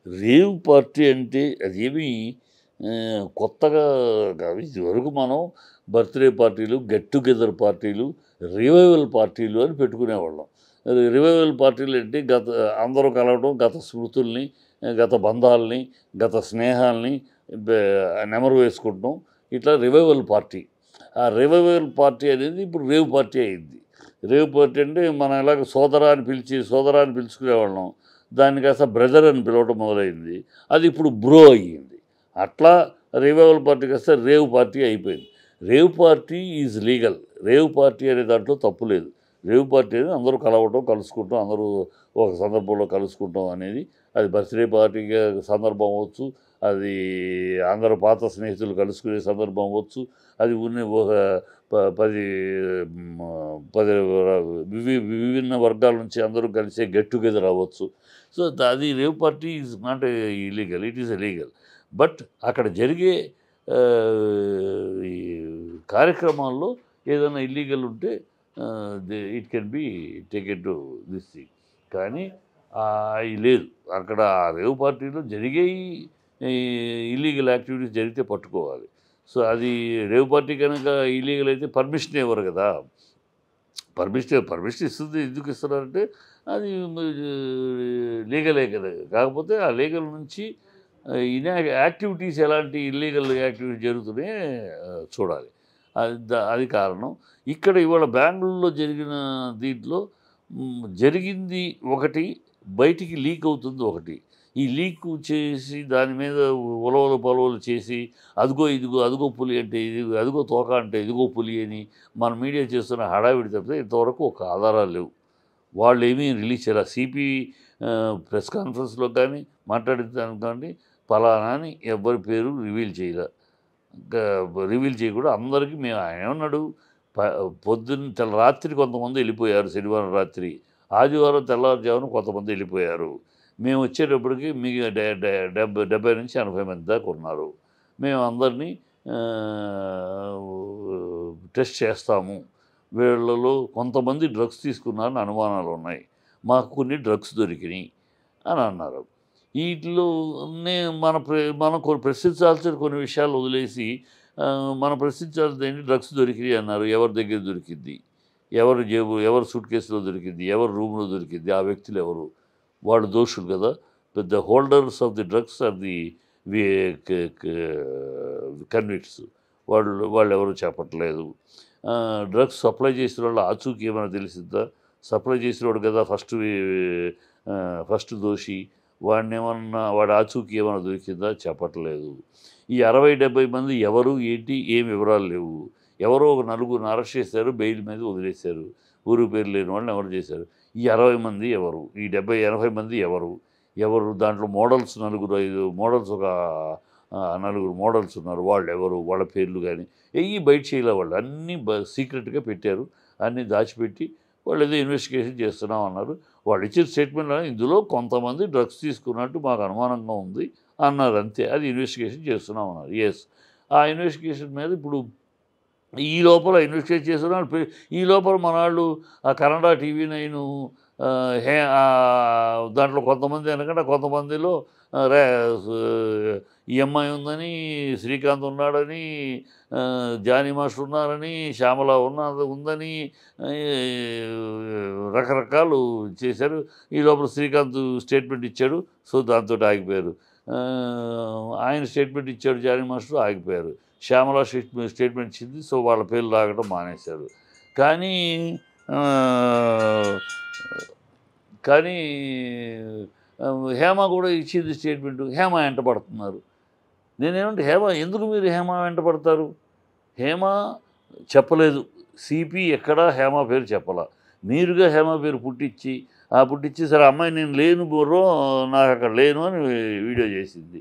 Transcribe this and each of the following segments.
Rave party అంటే అదేమి కొత్తగా కాదు. ఇదివరకు మనం బర్త్‌డే పార్టీలు, గెట్ టుగెదర్ పార్టీలు, రివైవల్ పార్టీలు అని పెట్టుకునేవాళ్ళం. రివైవల్ పార్టీలు అంటే అందరూ కలవడం, గత స్మృతుల్ని, గత బంధాల్ని, గత స్నేహాల్ని బె నెమరు వేసుకుంటాం. ఇట్లా రివైవల్ పార్టీ. ఆ రివైవల్ పార్టీ అనేది ఇప్పుడు రేవ్ పార్టీ అయింది. రేవ్ పార్టీ అంటే మనం ఎలాగ సోదరా అని పిలుచుకునేవాళ్ళం. దాన్ని కాస్త బ్రదర్ అని పిలవటం మొదలైంది. అది ఇప్పుడు బ్రో అయ్యింది. అట్లా రివైవల్ పార్టీ కాస్త రేవ్ పార్టీ అయిపోయింది. Rave party is legal. Rave party అనే దాంట్లో తప్పు లేదు. రేవ్ పార్టీ అనేది అందరూ కలవటం, కలుసుకుంటాం, అందరూ ఒక సందర్భంలో కలుసుకుంటాం అనేది. అది బర్త్‌డే పార్టీగా సందర్భం అవ్వచ్చు, అది అందరూ పాత స్నేహితులు కలుసుకునే సందర్భం అవ్వచ్చు, అది ఒక 10 విభిన్న వర్గాల నుంచి అందరూ కలిసే గెట్ టుగెదర్ అవ్వచ్చు. సో, అది rave party is not illegal, it is legal. But అక్కడ జరిగే ఈ కార్యక్రమాల్లో ఏదైనా ఇల్లీగల్ ఉంటే it can be taken to this thing. కానీ అవి లేదు. అక్కడ ఆ రేవ్ పార్టీలో జరిగేవి ఇల్లీగల్ యాక్టివిటీస్ జరిగితే పట్టుకోవాలి. సో, అది రేవ్ పార్టీ కనుక ఇల్లీగల్ అయితే పర్మిషన్ ఇవ్వరు కదా! పర్మిషన్ ఇస్తుంది. ఎందుకు ఇస్తున్నారంటే అది లీగలే కదా! కాకపోతే ఆ లీగల్ నుంచి యాక్టివిటీస్ ఎలాంటి ఇల్లీగల్ యాక్టివిటీస్ జరుగుతున్నాయో చూడాలి. అది కారణం. ఇక్కడ ఇవాళ బెంగుళూరులో జరిగిన దీంట్లో జరిగింది ఒకటి, బయటికి లీక్ అవుతుంది ఒకటి. ఈ లీక్ చేసి దాని మీద ఉలవలు పొలవలు చేసి అదిగో పులి అంటే ఇది, అదిగో తోక అంటే ఇదిగో పులి అని మన మీడియా చేస్తున్న హడావిడి తప్పితే ఇంతవరకు ఒక ఆధారాలు లేవు. వాళ్ళు ఏమీ రిలీజ్ చేయాలి. సిపి ప్రెస్ కాన్ఫరెన్స్లో కానీ మాట్లాడితే కానీ ఫలానా అని ఎవరి పేరు రివీల్ చేయకుండా అందరికీ మేము ఆయన ఏమన్నాడు, పొద్దున్న రాత్రి కొంతమంది వెళ్ళిపోయారు, శనివారం రాత్రి, ఆదివారం తెల్లవారుజామున కొంతమంది వెళ్ళిపోయారు. మేము వచ్చేటప్పటికి మీకు 70 నుంచి 80 మంది దాకా ఉన్నారు. మేము అందరినీ టెస్ట్ చేస్తాము. వీళ్ళలో కొంతమంది డ్రగ్స్ తీసుకున్నారని అనుమానాలు ఉన్నాయి, మాకు కొన్ని డ్రగ్స్ దొరికినాయి అని అన్నారు. వీటిలోనే మనం ప్రశ్నించాల్సిన కొన్ని విషయాలు వదిలేసి మనం ప్రశ్నించాల్సింది ఏంటి, డ్రగ్స్ దొరికినాయి అన్నారు. ఎవరి దగ్గర దొరికింది, ఎవరు సూట్ కేసులో దొరికింది, ఎవరు రూమ్లో దొరికింది, ఆ వ్యక్తులు ఎవరు, వాళ్ళు దోషులు కదా. The holders of the drugs are the convicts. వాళ్ళు ఎవరు చెప్పట్లేదు. డ్రగ్స్ సప్లై చేసిన వాళ్ళు ఆచూకీ ఏమైనా తెలిసిందా, సప్లై చేసినవాడు కదా ఫస్ట్ దోషి, వాడి ఆచూకీ ఏమైనా దొరికిందా చెప్పట్లేదు. ఈ 60-70 మంది ఎవరు ఏంటి ఏం వివరాలు లేవు. ఎవరో ఒక నలుగురిని అరెస్ట్ చేశారు, బెయిల్ మీద వదిలేశారు, ఊరు పేరు లేని వాళ్ళని ఎవరు చేశారు. ఈ 60 మంది ఎవరు, ఈ 70-80 మంది ఎవరు, దాంట్లో మోడల్స్ 4-5 మోడల్స్, ఒక 4 మోడల్స్ ఉన్నారు, వాళ్ళు ఎవరు, వాళ్ళ పేర్లు కానీ బయట చేయలే. వాళ్ళు అన్నీ సీక్రెట్గా పెట్టారు, అన్నీ దాచిపెట్టి వాళ్ళు ఏదో ఇన్వెస్టిగేషన్ చేస్తున్నాం అన్నారు. వాళ్ళు ఇచ్చిన స్టేట్మెంట్లో ఇందులో కొంతమంది డ్రగ్స్ తీసుకున్నట్టు మాకు అనుమానంగా ఉంది అన్నారు, అంతే. అది ఇన్వెస్టిగేషన్ చేస్తున్నాం అన్నారు. ఎస్, ఆ ఇన్వెస్టిగేషన్ మీద ఇప్పుడు ఈ లోపల ఇన్వెస్టిగేట్ చేస్తున్నారు. ఈ లోపల మన వాళ్ళు ఆ కన్నడ టీవీ 9 దాంట్లో కొంతమంది అనకుండా కొంతమందిలో ఈ అమ్మాయి ఉందని, శ్రీకాంత్ ఉన్నాడని, జానీ మాస్టర్ ఉన్నారని, శ్యామల ఉందని రకరకాలు చేశారు. ఈ లోపల శ్రీకాంత్ స్టేట్మెంట్ ఇచ్చాడు, సో దాంతో ఆగిపోయారు. ఆయన స్టేట్మెంట్ ఇచ్చాడు, జానీ మాస్టర్, ఆగిపోయారు. శ్యామల స్టేట్మెంట్ ఇచ్చింది, సో వాళ్ళ పేర్లు లాగడం మానేశారు. కానీ హేమ కూడా ఇచ్చింది స్టేట్మెంటు. హేమ వెంట పడుతున్నారు. నేనేమంటే ఎందుకు మీరు హేమ వెంట పడతారు? హేమ చెప్పలేదు, సిపి ఎక్కడా హేమ పేరు చెప్పాల. మీరుగా హేమ పేరు పుట్టించి సరే అమ్మాయి నేను లేను బోర్రో, నాకు అక్కడ లేను అని వీడియో చేసింది.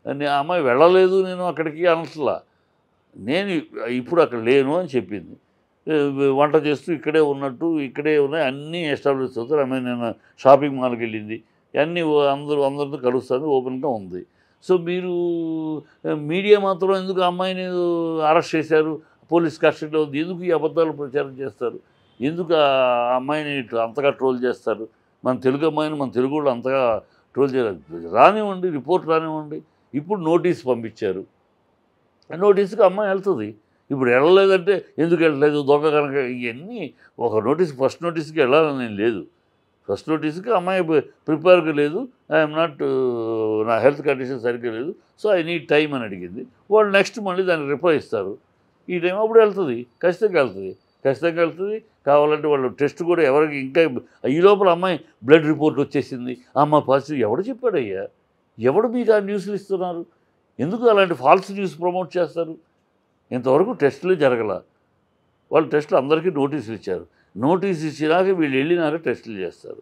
ఆ అమ్మాయి వెళ్ళలేదు నేను అక్కడికి అనట్లా, నేను ఇప్పుడు అక్కడ లేను అని చెప్పింది. వంట చేస్తూ ఇక్కడే ఉన్నట్టు, ఇక్కడే ఉన్నాయి అన్నీ ఎస్టాబ్లిష్ అవుతారు. అమ్మాయి నేను షాపింగ్ మాల్కి వెళ్ళింది, అన్నీ అందరితో కలుస్తుంది, ఓపెన్గా ఉంది. సో మీరు మీడియా మాత్రం ఎందుకు అమ్మాయిని అరెస్ట్ చేశారు, పోలీస్ కస్టడీలో ఉంది, ఎందుకు ఈ అబద్ధాలు ప్రచారం చేస్తారు, ఎందుకు ఆ అమ్మాయిని అంతగా ట్రోల్ చేస్తారు? మన తెలుగు అమ్మాయిని మన తెలుగు వాళ్ళు అంతగా ట్రోల్ చేయాలి రానివ్వండి, రిపోర్ట్ రానివ్వండి. ఇప్పుడు నోటీస్ పంపించారు, నోటీస్కి అమ్మాయి వెళ్తుంది. ఇప్పుడు వెళ్ళలేదంటే ఎందుకు వెళ్ళలేదు, దొంగ కనుక ఇవన్నీ ఒక నోటీస్ ఫస్ట్ నోటీస్కి వెళ్ళాలని నేను లేదు. ఫస్ట్ నోటీస్కి అమ్మాయి ప్రిపేర్గా లేదు, ఐఎమ్ నాట్, నా హెల్త్ కండిషన్ సరిగ్గా లేదు, సో ఐ నీడ్ టైం అని అడిగింది. వాళ్ళు నెక్స్ట్ మళ్ళీ దానికి రిప్లై ఇస్తారు. ఈ టైం అప్పుడు వెళ్తుంది, ఖచ్చితంగా వెళ్తుంది. కావాలంటే వాళ్ళు టెస్ట్ కూడా ఎవరికి ఇంకా ఈ లోపల అమ్మాయి బ్లడ్ రిపోర్ట్ వచ్చేసింది, అమ్మాయి పాజిటివ్. ఎవడు చెప్పాడయ్యా? ఎవడు మీకు ఆ న్యూస్లు ఇస్తున్నారు? ఎందుకు అలాంటి ఫాల్స్ న్యూస్ ప్రమోట్ చేస్తారు? ఇంతవరకు టెస్టులే జరగల. వాళ్ళు టెస్టులు అందరికీ నోటీసులు ఇచ్చారు. నోటీస్ ఇచ్చినాక వీళ్ళు వెళ్ళినాక టెస్టులు చేస్తారు.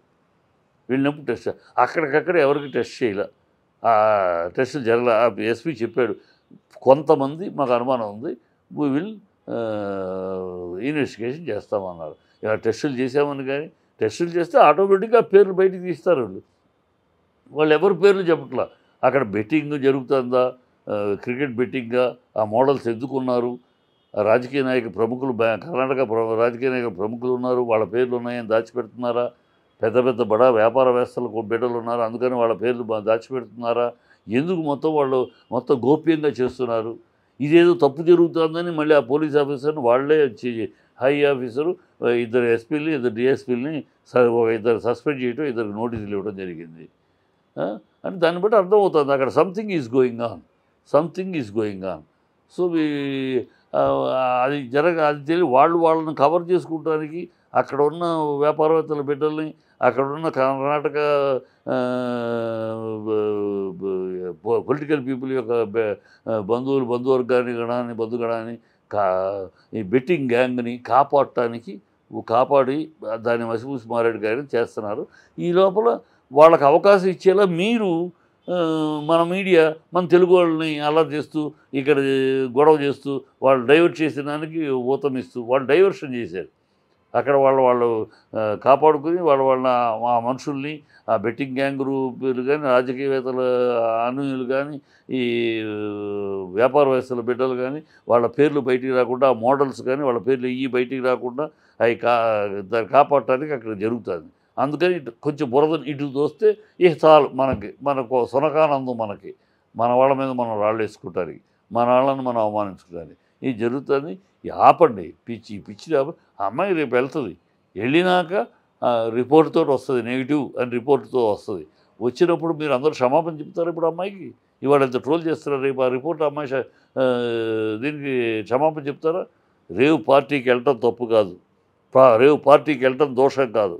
వెళ్ళినప్పుడు టెస్ట్ అక్కడికక్కడ ఎవరికి టెస్ట్ చేయలే, టెస్టులు జరగల. ఎస్పీ చెప్పాడు, కొంతమంది మాకు అనుమానం ఉంది, వీ విల్ ఇన్వెస్టిగేషన్ చేస్తామన్నారు. ఇలా టెస్టులు చేసామని కానీ టెస్టులు చేస్తే ఆటోమేటిక్గా పేర్లు బయటికి తీస్తారు. వాళ్ళు ఎవరి పేర్లు చెప్పట్లా. అక్కడ బెట్టింగ్ జరుగుతుందా, క్రికెట్ బెట్టింగ్గా, ఆ మోడల్స్ ఎందుకున్నారు, రాజకీయ నాయక ప్రముఖులు కర్ణాటక రాజకీయ నాయక ప్రముఖులు ఉన్నారు, వాళ్ళ పేర్లు ఉన్నాయని దాచిపెడుతున్నారా? పెద్ద పెద్ద బడా వ్యాపారవేత్తలకు బిడ్డలు ఉన్నారు, అందుకని వాళ్ళ పేర్లు దాచిపెడుతున్నారా? ఎందుకు మొత్తం గోప్యంగా చేస్తున్నారు? ఇదేదో తప్పు జరుగుతుందని మళ్ళీ ఆ పోలీస్ ఆఫీసర్ని వాళ్ళే హై ఆఫీసరు ఇద్దరు ఎస్పీలని ఇద్దరు డిఎస్పీలని ఇద్దరు సస్పెండ్ చేయడం, ఇద్దరికి నోటీసులు ఇవ్వడం జరిగింది. అని దాన్ని బట్టి అర్థమవుతుంది అక్కడ something is going on. So అది తెలియ వాళ్ళని కవర్ చేసుకోవడానికి అక్కడ ఉన్న వ్యాపారవేత్తల బిడ్డల్ని, అక్కడ ఉన్న కర్ణాటక పొలిటికల్ పీపుల్ యొక్క బంధుగణాన్ని ఈ బెట్టింగ్ గ్యాంగ్ని కాపాడి దాన్ని మసిపూసి మారేడు గారిని చేస్తున్నారు. ఈ లోపల వాళ్ళకి అవకాశం ఇచ్చేలా మీరు మన మీడియా మన తెలుగు వాళ్ళని అల్లరి చేస్తూ ఇక్కడ గొడవ చేస్తూ వాళ్ళు డైవర్ట్ చేసేదానికి ఊతమిస్తూ వాళ్ళు డైవర్షన్ చేశారు. అక్కడ వాళ్ళు కాపాడుకుని వాళ్ళ ఆ మనుషుల్ని, ఆ బెట్టింగ్ గ్యాంగ్ గ్రూపులు కానీ, రాజకీయవేత్తల అనుయులు కానీ, ఈ వ్యాపారవేత్తల బిడ్డలు కానీ వాళ్ళ పేర్లు బయటికి రాకుండా, ఆ మోడల్స్ కానీ వాళ్ళ పేర్లు బయటికి రాకుండా అవి దాన్ని కాపాడటానికి అక్కడ జరుగుతుంది. అందుకని కొంచెం బురదను ఇటు దోస్తే ఇక చాలు, మనకు సునకానందం, మన వాళ్ళ మీద మనం రాళ్ళు వేసుకుంటానికి, మన వాళ్ళని మనం అవమానించుకుంటానికి ఇది జరుగుతుంది. ఆపండి, పిచ్చి అమ్మాయి రేపు వెళ్తుంది, వెళ్ళినాక రిపోర్ట్తో వస్తుంది, నెగిటివ్ అని రిపోర్ట్తో వస్తుంది. వచ్చినప్పుడు మీరు అందరూ క్షమాపణ చెప్తారు. ఇప్పుడు అమ్మాయికి ఇవాళ ఎంత ట్రోల్ చేస్తారా, రేపు ఆ రిపోర్ట్ అమ్మాయి దీనికి క్షమాపణ చెప్తారా? రేవు పార్టీకి వెళ్ళటం తప్పు కాదు, రేవు పార్టీకి వెళ్ళటం దోషం కాదు,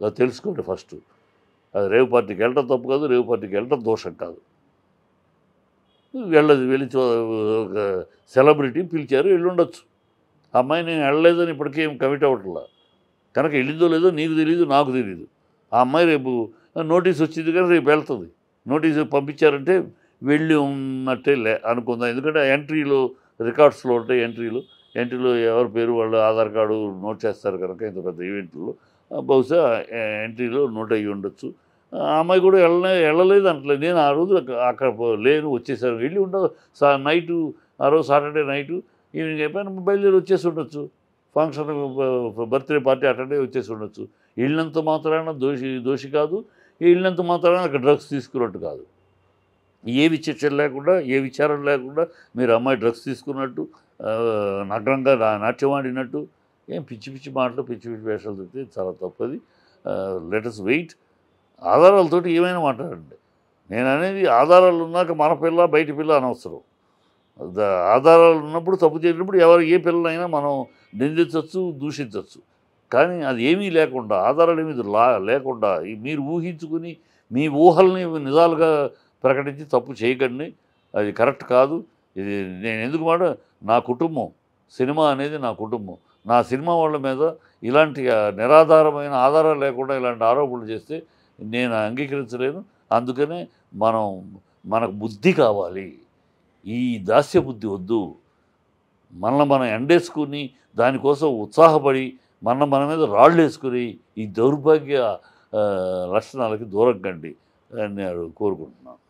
అది తెలుసుకోండి ఫస్ట్. అది రేవు పార్టీకి వెళ్ళటం తప్పు కాదు, రేవు పార్టీకి వెళ్ళటం దోషం కాదు. వెళ్ళి ఒక సెలబ్రిటీ పిలిచారు, వెళ్ళుండొచ్చు. అమ్మాయి నేను వెళ్ళలేదని ఇప్పటికేం కమిట్ అవ్వట్లా కనుక వెళ్ళిందో లేదో నీకు తెలియదు, నాకు తెలియదు. ఆ అమ్మాయి రేపు నోటీస్ వచ్చింది కానీ రేపు వెళ్తుంది. నోటీసు పంపించారంటే వెళ్ళి ఉన్నట్టే అనుకుందాం. ఎందుకంటే ఎంట్రీలో రికార్డ్స్లో ఉంటాయి, ఎంట్రీలో ఎవరి పేరు వాళ్ళ ఆధార్ కార్డు నోట్ చేస్తారు కనుక ఇంత పెద్ద ఈవెంట్లో బహుశా ఎంట్రీలో నోట్ అయ్యి ఉండొచ్చు. ఆ అమ్మాయి కూడా వెళ్ళలేదు అంటలేదు. నేను ఆ రోజు అక్కడ లేను, వచ్చేసాను. వెళ్ళి ఉండదు నైటు, ఆ రోజు సాటర్డే నైటు ఈవినింగ్ అయిపోయిన బయలుదేరి వచ్చేసి ఉండొచ్చు. ఫంక్షన్ బర్త్డే పార్టీ అటెండ్ అయ్యి వచ్చేసి ఉండొచ్చు. వెళ్ళినంత మాత్రాన దోషి కాదు, వెళ్ళినంత మాత్రాన అక్కడ డ్రగ్స్ తీసుకున్నట్టు కాదు. ఏ విచక్షణ లేకుండా, ఏ విచారణ లేకుండా మీరు అమ్మాయి డ్రగ్స్ తీసుకున్నట్టు, నగ్నంగా నాట్యం ఆడినట్టు ఏం పిచ్చి మాటలు, పిచ్చి వేషాలు దొరికితే చాలా తప్పది. Let us wait. ఆధారాలతోటి ఏమైనా మాట్లాడండి. నేను అనేది ఆధారాలు ఉన్నాక మన పిల్ల బయట పిల్ల అనవసరం. ఆధారాలు ఉన్నప్పుడు తప్పు చేసినప్పుడు ఏ పిల్లలైనా మనం నిందించవచ్చు, దూషించవచ్చు. కానీ అది ఏమీ లేకుండా, ఆధారాలు ఏమీ లేకుండా మీరు ఊహించుకుని మీ ఊహల్ని నిజాలుగా ప్రకటించి తప్పు చేయకండి. అది కరెక్ట్ కాదు. ఇది నేను ఎందుకు నా కుటుంబం, సినిమా అనేది నా కుటుంబం. నా సినిమా వాళ్ళ మీద ఇలాంటి నిరాధారమైన ఆధారాలు లేకుండా ఇలాంటి ఆరోపణలు చేస్తే నేను అంగీకరించలేను. అందుకనే మనకు బుద్ధి కావాలి. ఈ దాస్య బుద్ధి వద్దు. మనం ఎండేసుకుని దానికోసం ఉత్సాహపడి మన మీద రాళ్ళు వేసుకుని ఈ దౌర్భాగ్య లక్షణాలకి దూరం కండి అని నేను కోరుకుంటున్నాను.